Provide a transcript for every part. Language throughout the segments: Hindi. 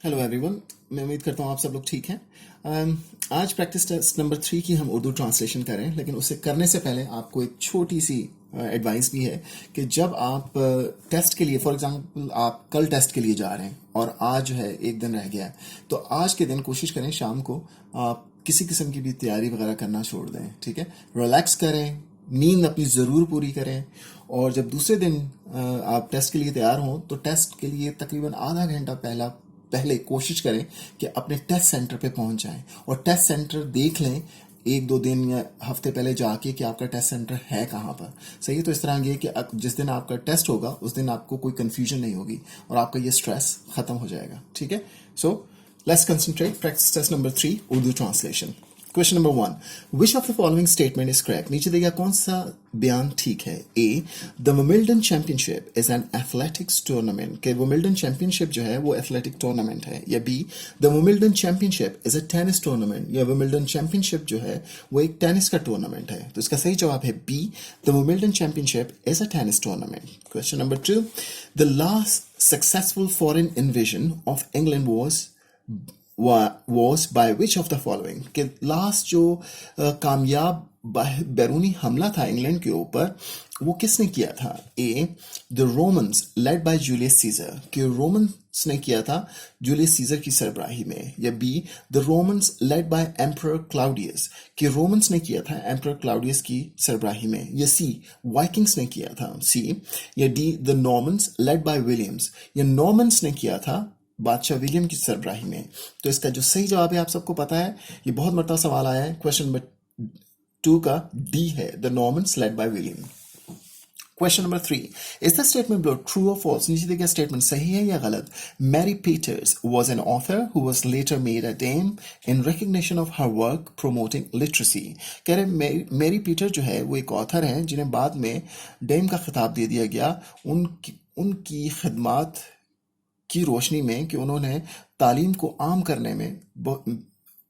हेलो एवरीवन, मैं उम्मीद करता हूँ आप सब लोग ठीक हैं। आज प्रैक्टिस टेस्ट नंबर 3 की हम उर्दू ट्रांसलेशन करें, लेकिन उसे करने से पहले आपको एक छोटी सी एडवाइस भी है कि जब आप टेस्ट के लिए, फॉर एग्जांपल आप कल टेस्ट के लिए जा रहे हैं और आज जो है एक दिन रह गया है, तो आज के दिन कोशिश करें शाम को आप किसी किस्म की भी तैयारी वगैरह करना छोड़ दें। ठीक है, रिलैक्स करें, नींद अपनी ज़रूर पूरी करें, और जब दूसरे दिन आप टेस्ट के लिए तैयार हों तो टेस्ट के लिए तकरीबन आधा घंटा पहले कोशिश करें कि अपने टेस्ट सेंटर पे पहुंच जाएं और टेस्ट सेंटर देख लें एक दो दिन या हफ्ते पहले जाके कि आपका टेस्ट सेंटर है कहाँ पर। सही है, तो इस तरह ये कि जिस दिन आपका टेस्ट होगा उस दिन आपको कोई कंफ्यूजन नहीं होगी और आपका ये स्ट्रेस खत्म हो जाएगा। ठीक है, so let's concentrate. Practice test number 3 Urdu translation. Question number 1, which of the following statement is correct? नीचे देखिए कौन सा बयान ठीक है। A, the Wimbledon championship is an athletics tournament, के विंबलडन चैंपियनशिप जो है वो एथलेटिक टूर्नामेंट है। या B, the Wimbledon championship is a tennis tournament, या विंबलडन चैंपियनशिप जो है वो एक टेनिस का टूर्नामेंट है। तो इसका सही जवाब है B, the Wimbledon championship is a tennis tournament. Question number 2, the last successful foreign invasion of England was by which of the following? कि लास्ट जो कामयाब बैरूनी हमला था इंग्लैंड के ऊपर वो किसने किया था? A, the Romans led by Julius Caesar, कि रोमन्स ने किया था जूलियस सीजर की सरबराही में। या B, the Romans led by emperor Claudius, कि रोमन्स ने किया था एम्परर क्लाउडियस की सरबराही में। या सी, वाइकिंग्स ने किया था। सी, या D, the Normans led bye Williams, या नॉर्मन्स ने किया था बादशाह विलियम की सरबराही में। तो इसका जो सही जवाब है आप सबको पता है, ये बहुत मरतबा सवाल आया है, क्वेश्चन नंबर 2 का डी है, the Normans led by William. Question number 3, is the statement below true और फॉल्स? नीचे देखिए स्टेटमेंट सही है या गलत। Mary Peters was an author who was later made a dame in recognition of her work promoting literacy. कह रहे मैरी पीटर जो है वो एक ऑथर हैं जिन्हें बाद में डेम का खिताब दे दिया गया उनकी खिदमात की रोशनी में कि उन्होंने तालीम को आम करने में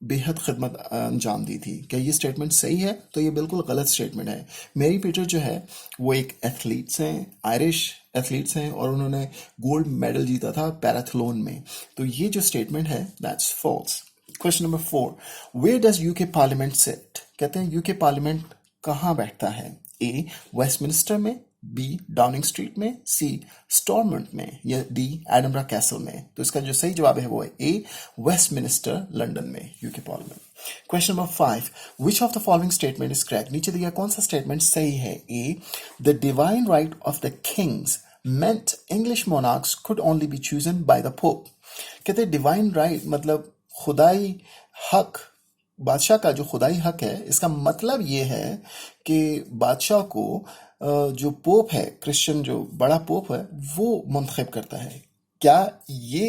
बेहद खिदमत अंजाम दी थी। क्या ये स्टेटमेंट सही है? तो ये बिल्कुल गलत स्टेटमेंट है। मैरी पीटर जो है वो एक एथलीट्स हैं, आयरिश एथलीट्स हैं, और उन्होंने गोल्ड मेडल जीता था पैराथलॉन में। तो ये जो स्टेटमेंट है that's false. Question number 4, where does UK parliament sit? कहते हैं यूके पार्लियामेंट कहाँ बैठता है? ए, वेस्टमिनिस्टर में, बी, डाउनिंग स्ट्रीट में, सी, स्टॉर्मंट में, या डी, एडनबरा कैसल में। तो इसका जो सही जवाब है वो है ए, वेस्टमिनिस्टर लंदन में, UK parliament. Question number 5, which of the following statement is correct? नीचे दिया कौन सा स्टेटमेंट सही है? A, the divine right of the kings meant English monarchs could only be chosen by the Pope। कहते हैं डिवाइन राइट मतलब खुदाई हक, बादशाह का जो खुदाई हक है, इसका मतलब ये है कि बादशाह को जो पोप है, क्रिश्चियन जो बड़ा पोप है, वो मुंतखब करता है। क्या ये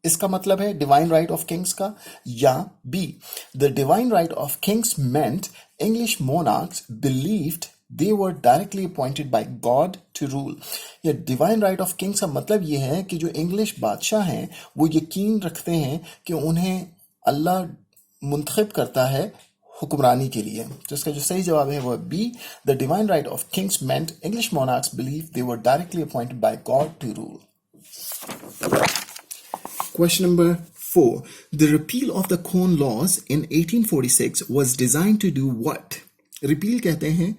इसका मतलब है डिवाइन राइट ऑफ किंग्स का? या B, the divine right of kings meant English monarchs believed they were directly appointed by God to rule। या डिवाइन राइट ऑफ किंग्स का मतलब ये है कि जो इंग्लिश बादशाह हैं वो यकीन रखते हैं कि उन्हें अल्लाह मुंतखब करता है हुक्मरानी के लिए। तो इसका जो सही जवाब है वो है B, the divine right of kings meant English monarchs believe they were directly appointed by God to rule. Question number 4, the repeal of the Corn Laws in 1846 was designed to do what? Repeal कहते हैं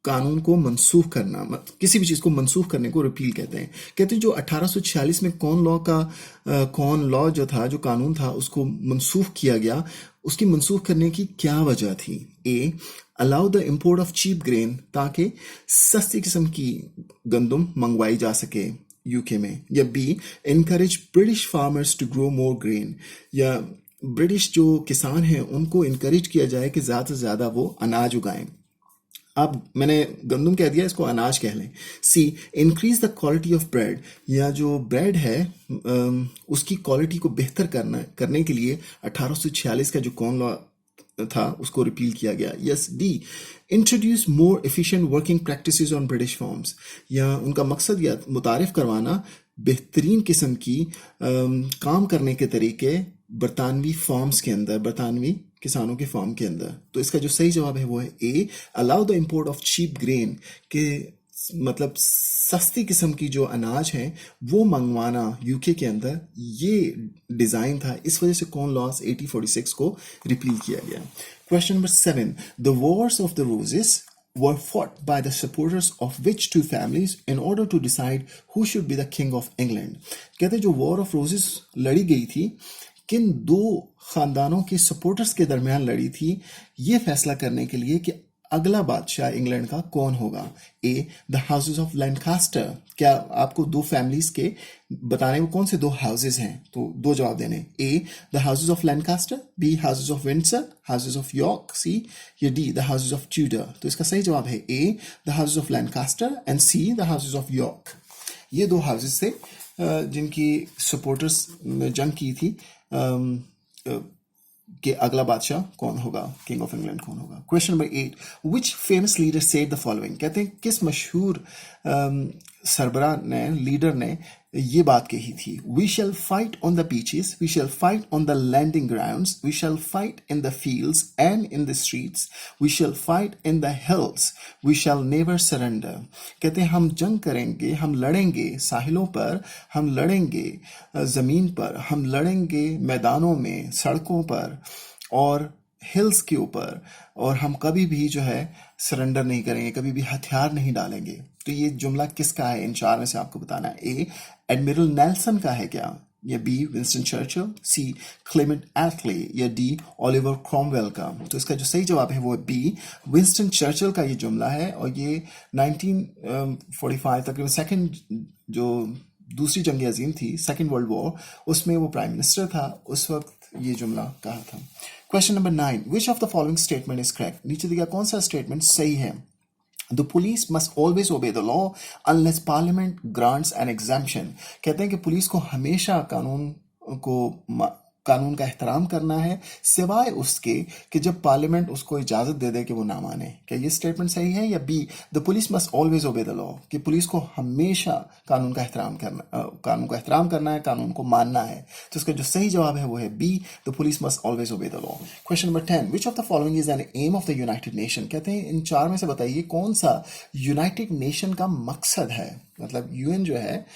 कानून को मनसूख करना, किसी भी चीज़ को मनसूख करने को रिपील कहते हैं। कहते हैं जो 1846 में कॉर्न लॉ जो था, जो कानून था, उसको मनसूख किया गया। उसकी मनसूख करने की क्या वजह थी? A, allow the import of cheap grain, ताकि सस्ती किस्म की गंदम मंगवाई जा सके यूके में। या B, encourage British farmers to grow more grain, या ब्रिटिश जो किसान हैं उनको इनकरेज किया जाए कि ज़्यादा से ज़्यादा वो अनाज उगाएं। अब मैंने गंदम कह दिया, इसको अनाज कह लें। C, increase the quality of bread, या जो ब्रेड है उसकी क्वालिटी को बेहतर करने के लिए 1846 का जो कॉर्न लॉ था उसको रिपील किया गया। Yes, D, introduce more efficient working practices on British farms, या उनका मकसद या मुतारिफ करवाना बेहतरीन किस्म की काम करने के तरीके बरतानवी फार्म्स के अंदर, बरतानवी किसानों के फार्म के अंदर। तो इसका जो सही जवाब है वो है A, allow the import of cheap grain, के मतलब सस्ती किस्म की जो अनाज है वो मंगवाना यूके के अंदर, ये डिजाइन था। इस वजह से कॉर्न लॉस 1846 को रिपील किया गया। Question number 7, the Wars of the roses were fought by the supporters of which two families in order to decide who should be the king of England? कहते हैं जो वॉर ऑफ रोजेस लड़ी गई थी किन दो खानदानों के सपोर्टर्स के दरमियान लड़ी थी, ये फैसला करने के लिए कि अगला बादशाह इंग्लैंड का कौन होगा। ए, द हाउसेस ऑफ लैंकास्टर। क्या आपको दो फैमिलीज के बताने में कौन से दो हाउसेस हैं, तो दो जवाब देने। A, the houses of Lancaster, B houses of Windsor, houses of York, C, या D the houses of Tudor. तो इसका सही जवाब है A, the houses of Lancaster, and C the houses of York. ये दो हाउसेस थे जिनकी सपोर्टर्स ने जंग की थी कि अगला बादशाह कौन होगा, किंग ऑफ इंग्लैंड कौन होगा। Question number 8, which famous leader said the following? कहते हैं किस मशहूर सरबराह ने, लीडर ने ये बात कही थी। We shall fight on the beaches, we shall fight on the landing grounds, we shall fight in the fields and in the streets, we shall fight in the hills, we shall never surrender. कहते हैं हम जंग करेंगे, हम लड़ेंगे साहिलों पर, हम लड़ेंगे जमीन पर, हम लड़ेंगे मैदानों में, सड़कों पर और हिल्स के ऊपर, और हम कभी भी जो है सरेंडर नहीं करेंगे, कभी भी हथियार नहीं डालेंगे। तो ये जुमला किसका है? इन चार में से आपको बताना है। ए, एडमिरल नेल्सन का है क्या, या बी विंस्टन चर्चिल, सी क्लेमेंट एटली, या डी ओलिवर क्रॉमवेल का। तो इसका जो सही जवाब है वो है बी, विंस्टन चर्चिल का ये जुमला है। और ये 1945 तकरीबन सेकंड जो दूसरी जंग अजीम थी, सेकंड वर्ल्ड वॉर, उसमें वो प्राइम मिनिस्टर था, उस वक्त ये जुमला कहा था। Question number 9, which of the following statement is correct? नीचे दिया कौन सा स्टेटमेंट सही है। The police must always obey the law unless parliament grants an exemption. कहते हैं कि पुलिस को हमेशा कानून का एहतराम करना है, सिवाय उसके कि जब पार्लियामेंट उसको इजाजत दे दे कि वो ना माने। क्या ये स्टेटमेंट सही है? या B, the police must always obey the law, कि पुलिस को हमेशा कानून का एहतराम करना है, कानून को मानना है। तो इसका जो सही जवाब है वो है B, the police must always obey the law. Question number 10, which of the following is an aim of the United Nation? कहते हैं इन चार में से बताइए कौन सा यूनाइटेड नेशन का मकसद है, मतलब यूएन जो है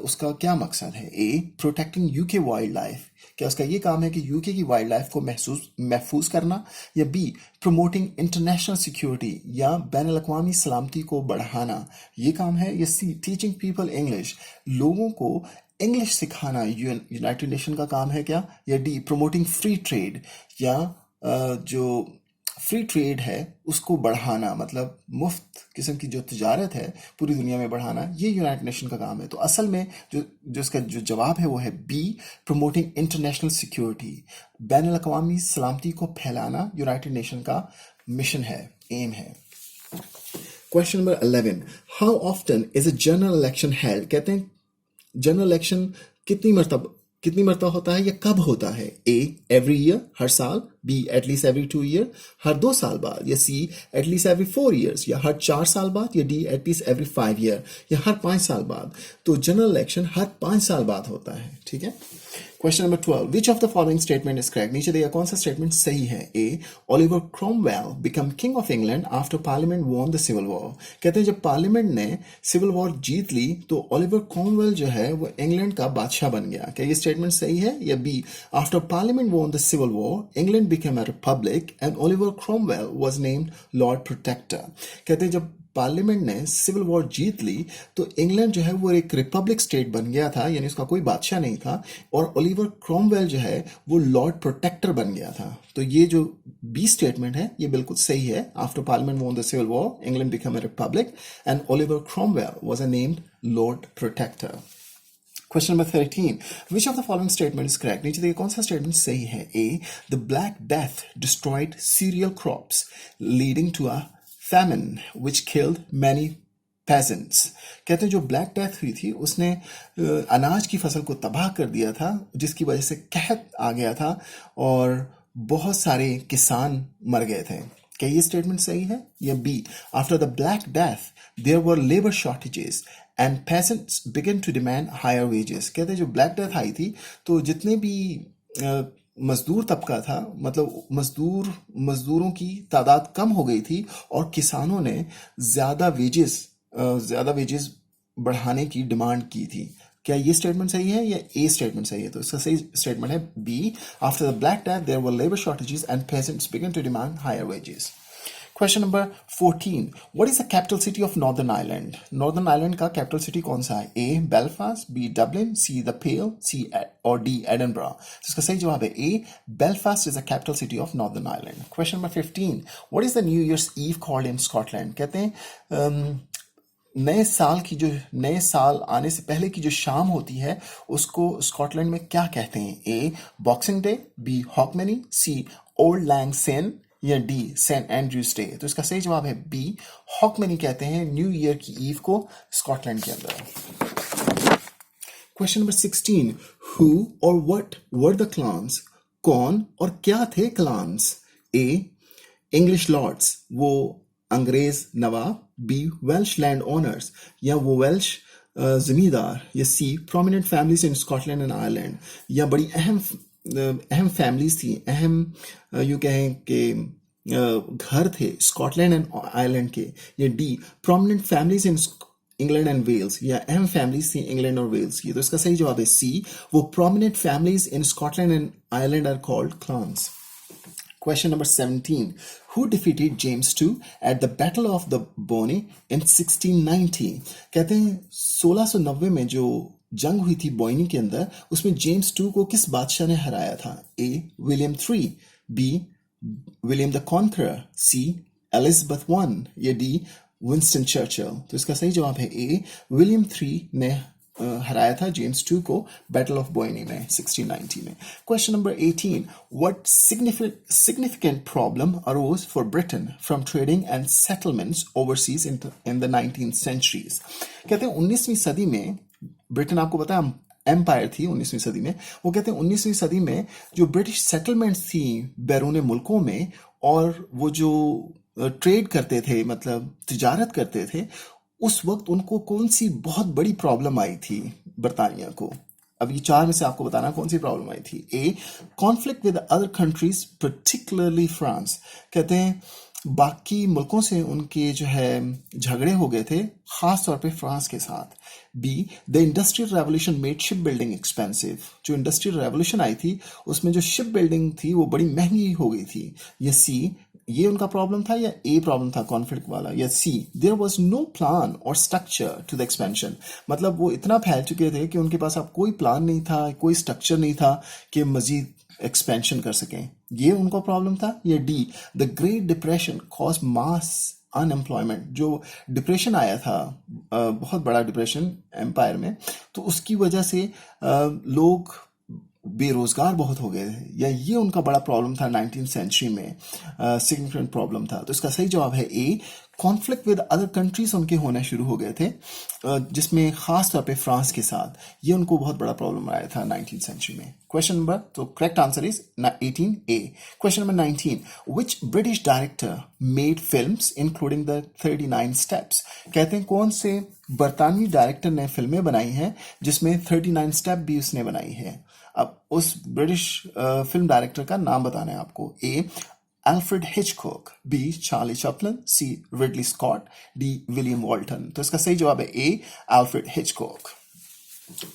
उसका क्या मकसद है। ए, प्रोटेक्टिंग यूके वाइल्ड लाइफ, क्या उसका ये काम है कि यूके की वाइल्ड लाइफ को महफूज करना। या बी, प्रमोटिंग इंटरनेशनल सिक्योरिटी, या बैन अल-अक़वामी सलामती को बढ़ाना, ये काम है। या सी, टीचिंग पीपल इंग्लिश, लोगों को इंग्लिश सिखाना यूनाइटेड नेशन का काम है क्या। या डी, प्रमोटिंग फ्री ट्रेड, या जो फ्री ट्रेड है उसको बढ़ाना, मतलब मुफ्त किस्म की जो तिजारत है पूरी दुनिया में बढ़ाना, ये यूनाइटेड नेशन का काम है। तो असल में जो इसका जो जवाब है वो है बी, प्रमोटिंग इंटरनेशनल सिक्योरिटी, बैन अल-अक़वामी सलामती को फैलाना यूनाइटेड नेशन का मिशन है, एम है। Question number 11, how often is a general election held? कहते हैं जनरल इलेक्शन कितनी मरतबा होता है या कब होता है। ए, एवरी ईयर, हर साल, बी, एटलीस्ट एवरी 2 ईयर, हर 2 साल बाद, या सी, एटलीस्ट एवरी 4 ईयर्स, या हर 4 साल बाद, या डी, एटलीस्ट एवरी 5 ईयर, या हर 5 साल बाद। तो जनरल इलेक्शन हर 5 साल बाद होता है, ठीक है। Question number 12, which of the following statement is correct? नीचे दिया कौन सा स्टेटमेंट सही है। A, Oliver Cromwell become king of England after parliament won the civil war. कहते हैं जब पार्लियामेंट ने सिविल वॉर जीत ली तो ओलिवर क्रॉमवेल जो है वो इंग्लैंड का बादशाह बन गया। क्या ये स्टेटमेंट सही है? या B, after parliament won the civil war England became a republic and Oliver Cromwell was named Lord Protector. कहते हैं जब पार्लियामेंट ने सिविल वॉर जीत ली तो इंग्लैंड जो है वो एक रिपब्लिक स्टेट बन गया था, यानी उसका कोई बादशाह नहीं था, और ओलिवर क्रॉमवेल जो है वो लॉर्ड प्रोटेक्टर बन गया था। तो ये जो बी स्टेटमेंट है ये बिल्कुल सही है। After parliament won the civil war England become a republic and Oliver Cromwell was named Lord Protector. Question number 13, which of the following statement is correct? नीचे देखिए कौन सा स्टेटमेंट सही है। A, the black death destroyed cereal crops leading to a famine which killed many peasants। कहते हैं जो ब्लैक डेथ हुई थी उसने अनाज की फसल को तबाह कर दिया था, जिसकी वजह से कहत आ गया था और बहुत सारे किसान मर गए थे। क्या ये स्टेटमेंट सही है? या B, after the black death there were labour shortages and peasants began to demand higher wages। कहते हैं जो ब्लैक डेथ आई थी तो जितने भी मजदूर तबका था, मतलब मजदूरों की तादाद कम हो गई थी और किसानों ने ज्यादा वेजेस ज़्यादा वेजेस बढ़ाने की डिमांड की थी। क्या ये स्टेटमेंट सही है या ए स्टेटमेंट सही है? तो इसका सही स्टेटमेंट है B, after the black death there were labour shortages and peasants began to demand higher wages. Question number 14, what is the capital city of Northern Ireland? Northern Ireland का कैपिटल सिटी कौन सा है? A Belfast, B Dublin, C the Pale, C और डी एडनबरा। तो इसका सही जवाब है A, Belfast is the capital city of Northern Ireland. Question number 15, what is the new Year's Eve called in Scotland? कहते हैं नए साल आने से पहले की जो शाम होती है उसको स्कॉटलैंड में क्या कहते हैं? ए बॉक्सिंग डे, बी हॉकमनी, सी ओल्ड लैंग सेन या डी सेंट एंड्रयूज डे। तो इसका सही जवाब है बी, हॉकमनी कहते हैं न्यू ईयर की ईव को स्कॉटलैंड के अंदर। क्वेश्चन नंबर 16, हु और व्हाट वर द क्लान्स? कौन और क्या थे क्लान्स? ए इंग्लिश लॉर्ड्स, वो अंग्रेज नवाब, बी वेल्श लैंड ओनर्स या वो वेल्श जमींदार, या C prominent families in Scotland and Ireland, या बड़ी अहम फैमिलीज थी, यूँ कहें कि घर थे स्कॉटलैंड एंड आयरलैंड के, या D prominent families in England and Wales, या अहम फैमिलीज थी इंग्लैंड और वेल्स की। तो इसका सही जवाब है सी, वो prominent families in Scotland and Ireland are called clans. Question number 17. Who defeated James II at the Battle of the Bonny in 1690? कहते हैं 1690 में जो जंग हुई थी बॉयनी के अंदर, उसमें जेम्स टू को किस बादशाह ने हराया था? A William three, B William the Conqueror, C Elizabeth one, या डी विंस्टन चर्चिल। तो इसका सही जवाब है ए, विलियम थ्री ने हराया था जेम्स टू को बैटल ऑफ बॉयनी में 1690 में। Question number 18, what significant problem arose for Britain from trading and settlements overseas in the 19th centuries? कहते हैं 19वीं सदी में ब्रिटेन, आपको पता है एम्पायर थी 19वीं सदी में, वो कहते हैं 19वीं सदी में जो ब्रिटिश सेटलमेंट्स थी बैरून मुल्कों में, और वो जो ट्रेड करते थे, मतलब तिजारत करते थे, उस वक्त उनको कौन सी बहुत बड़ी प्रॉब्लम आई थी बरतानिया को? अब ये चार में से आपको बताना कौन सी प्रॉब्लम आई थी। ए conflict with other countries particularly France, कहते हैं बाकी मुल्कों से उनके जो है झगड़े हो गए थे, खास तौर पे फ्रांस के साथ। Be the industrial revolution made ship building expensive, जो इंडस्ट्रियल रेवोल्यूशन आई थी उसमें जो शिप बिल्डिंग थी वो बड़ी महंगी हो गई थी। या सी ये उनका प्रॉब्लम था, या ए प्रॉब्लम था कॉन्फ्लिक्ट वाला, या सी देयर वाज नो प्लान और स्ट्रक्चर टू द एक्सपेंशन, मतलब वो इतना फैल चुके थे कि उनके पास अब कोई प्लान नहीं था, कोई स्ट्रक्चर नहीं था कि मजीद एक्सपेंशन कर सकें, ये उनका प्रॉब्लम था। या D the great depression cause mass unemployment, जो डिप्रेशन आया था, बहुत बड़ा डिप्रेशन एम्पायर में, तो उसकी वजह से लोग बेरोजगार बहुत हो गए थे, या ये उनका बड़ा प्रॉब्लम था 19th सेंचुरी में, सिग्निफिकेंट प्रॉब्लम था। तो इसका सही जवाब है ए, कॉन्फ्लिक्ट विद अदर कंट्रीज उनके होना शुरू हो गए थे, जिसमें खास तौर पे फ्रांस के साथ, ये उनको बहुत बड़ा प्रॉब्लम आया था 19th सेंचुरी में। क्वेश्चन नंबर, तो correct answer is 18 A. Question number 19, which British director made films including the 39 steps? कहते हैं कौन से बरतानवी डायरेक्टर ने फिल्में बनाई हैं जिसमें 39 स्टेप भी उसने बनाई है? अब उस ब्रिटिश फिल्म डायरेक्टर का नाम बताना है आपको। A Alfred Hitchcock, B Charlie Chaplin, C Ridley Scott, D William Walton. तो इसका सही जवाब है A Alfred Hitchcock.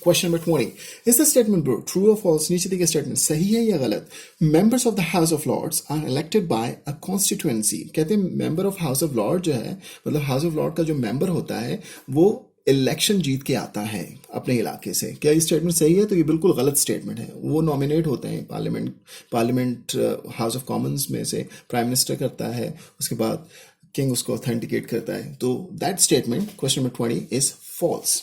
Question number 20, is the statement below true और फॉल्स? नीचे दिए स्टेटमेंट सही है या गलत? Members of the House of Lords are elected by a constituency. कहते हैं member of House of Lord जो है, मतलब हाउस ऑफ लॉर्ड का जो मेंबर होता है वो इलेक्शन जीत के आता है अपने इलाके से। क्या ये स्टेटमेंट सही है? तो ये बिल्कुल गलत स्टेटमेंट है। वो नॉमिनेट होते हैं पार्लियामेंट हाउस ऑफ कॉमन्स में से, प्राइम मिनिस्टर करता है, उसके बाद किंग उसको ऑथेंटिकेट करता है। तो that statement, question number 20 is false.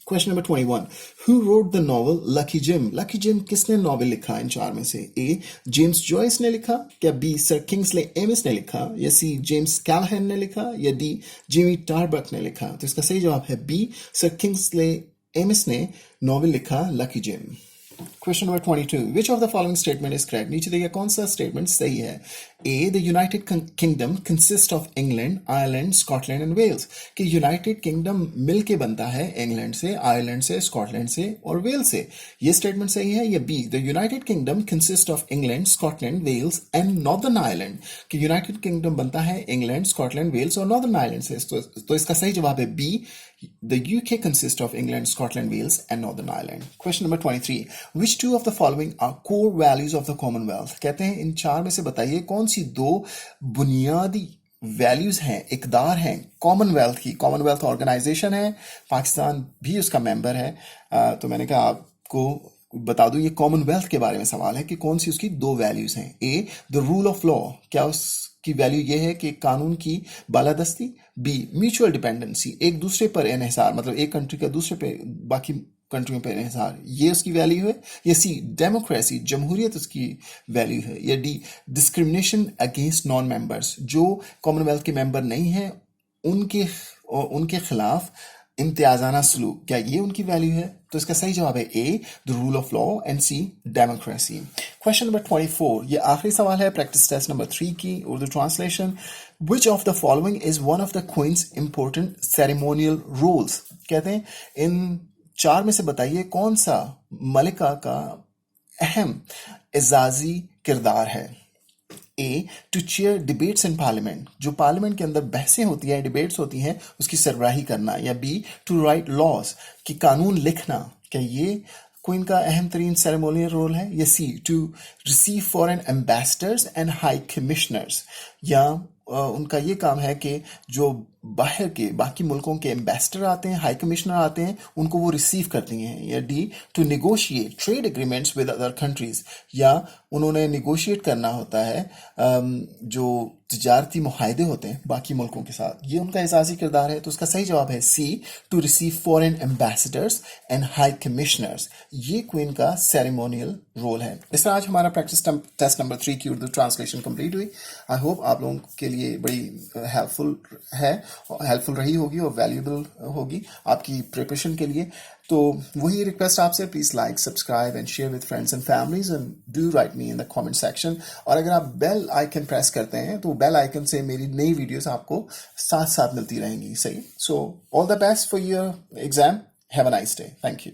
Question number 21, who wrote the novel Lucky Jim? Lucky Jim किसने नॉवल लिखा इन चार में से? ए जेम्स जॉयस ने लिखा, क्या बी सर किंग्सले एमिस ने लिखा, या सी जेम्स कैलहन ने लिखा, या डी जिमी टारबक ने लिखा? तो इसका सही जवाब है बी, सर किंग्सले एमिस ने नॉवल लिखा lucky gym. Question number 22, which of the following statement is correct? नीचे देखिए कौन सा स्टेटमेंट सही है। A. The United Kingdom consists of England, Ireland, Scotland and Wales. कि यूनाइटेड किंगडम मिलके बनता है इंग्लैंड से, आयरलैंड से, स्कॉटलैंड से और वेल्स से. ये स्टेटमेंट सही है. या B, the United Kingdom consist of England, Scotland, Wales and Northern Ireland. कि यूनाइटेड किंगडम बनता है इंग्लैंड, स्कॉटलैंड, वेल्स और नॉर्दर्न आयरलैंड से. तो इसका सही जवाब है B, the UK consists of England, Scotland, Wales and Northern Ireland. Question number 23. Which two of the following are core values of the Commonwealth? कहते हैं इन चार में से बताइए कौन सी दो बुनियादी वैल्यूज हैं, इकदार हैं कॉमनवेल्थ की. कॉमनवेल्थ ऑर्गेनाइजेशन है, पाकिस्तान भी उसका मेंबर है. तो मैंने कहा आपको बता दूं, ये कॉमनवेल्थ के बारे में सवाल है कि कौन सी उसकी दो वैल्यूज हैं. ए, द रूल ऑफ लॉ. क्या उसकी वैल्यू ये है कि कानून की बालादस्ती. बी, म्यूचुअल डिपेंडेंसी, एक दूसरे पर इन्हिसार, मतलब एक कंट्री का दूसरे पे बाकी कंट्रियों पर इन्हिसार, ये उसकी वैल्यू है. या सी, डेमोक्रेसी, जमहूरियत उसकी वैल्यू है. या D, discrimination against non members, जो कॉमनवेल्थ के मेंबर नहीं हैं उनके खिलाफ इम्तियाजाना सलूक, क्या ये उनकी वैल्यू है? तो इसका सही जवाब है A, the rule of law and C, democracy. Question number 24, ये आखिरी सवाल है प्रैक्टिस टेस्ट नंबर 3 की Urdu translation. Which of the following is one of the queen's important ceremonial roles. कहते हैं इन चार में से बताइए कौन सा मलिका का अहम एजाजी किरदार है. A, to chair debates in parliament, जो पार्लियामेंट के अंदर बहसें होती हैं, डिबेट्स होती हैं, उसकी सरबराही करना. या बी, टू राइट लॉज, कि कानून लिखना, क्या ये क्वीन का अहम तरीन सेरेमोनियल रोल है. या C, to receive foreign ambassadors and high commissioners, या उनका ये काम है कि जो बाहर के बाकी मुल्कों के एम्बेसडर आते हैं, हाई कमिश्नर आते हैं, उनको वो रिसीव करती हैं. या D, to negotiate trade agreements with other countries, या उन्होंने नेगोशिएट करना होता है जो तिजारती मुआहदे होते हैं बाकी मुल्कों के साथ, ये उनका एजाजी किरदार है. तो उसका सही जवाब है C, to receive foreign ambassadors and high commissioners, ये क्वीन का सेरेमोनियल रोल है. इस तरह आज हमारा प्रैक्टिस टेस्ट नंबर 3 की उर्दू ट्रांसलेशन कंप्लीट हुई. आई होप आप लोगों के लिए बड़ी हेल्पफुल रही होगी और वैल्यूएबल होगी आपकी प्रिपरेशन के लिए. तो वही रिक्वेस्ट आपसे, please like, subscribe and share with friends and families and do right me in the comment section. और अगर आप बेल आइकन प्रेस करते हैं तो बेल आइकन से मेरी नई वीडियोस आपको साथ साथ मिलती रहेंगी. सही. So all the best for your exam. Have a nice day. Thank you.